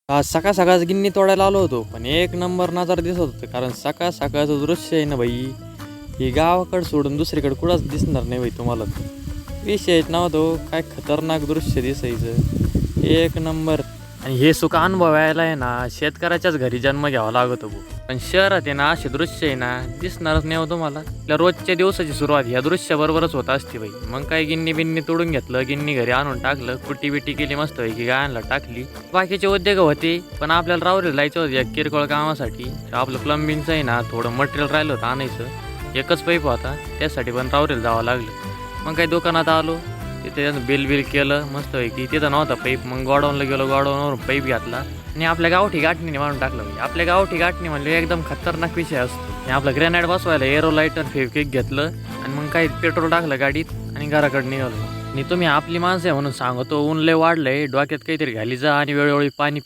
आज सकाळ सकाळच गिन्नी तोडायला आलो होतो, पण एक नंबर नजारा दिसत होतं. कारण सकाळ सकाळचं दृश्य आहे ना भाई, ही गावाकडं सोडून दुसरीकडे कुठंच दिसणार नाही भाई तुम्हाला. विषय नव्हतो काय खतरनाक दृश्य दिसायचं, एक नंबर. आणि हे सुख अनुभवायला आहे ना शेतकऱ्याच्याच घरी जन्म घ्यावा लागतो भाऊ. पण शहरात आहे ना असे दृश्य आहे ना दिसणारच नाही होतं मला. आपल्या रोजच्या दिवसाची सुरुवात ह्या दृश्याबरोबरच होत असते भाई. मग काय गिन्नी बिन्नी तोडून घेतलं, गिन्नी घरी आणून टाकलं, कुटी बिटी केली मस्त पैकी गायांना टाकली. बाकीचे उद्योग होते, पण आपल्याला रावरीला जायचं होतं एक किरकोळ कामासाठी. आपलं प्लंबिंगचं आहे ना थोडं मटेरियल राहिलं होतं आणायचं. एकच पाईप होता, त्यासाठी पण रावरीला जावं लागलं. मग काही दुकानात आलो, तिथे बिल केलं मस्त पैकी. तिथं नव्हता पाईप, मग गोडाऊनला गेलो, गोडाऊनवरून पाईप घेतला आणि आपल्या गावठी गाठणीने मारून टाकलं. आपल्या गावठी गाठणी म्हणजे एकदम खतरनाक विषय असतो. आणि आपलं ग्रेनाईट बसवायला एरो लाईटर फेविक्विक घेतलं आणि मग काही पेट्रोल टाकलं गाडीत आणि घराकडे निघालो. आणि तुम्ही आपली माणसं आहे म्हणून सांगतो, ऊन लय वाढलंय, डोक्यात काहीतरी घाली जा आणि वेळोवेळी पाणी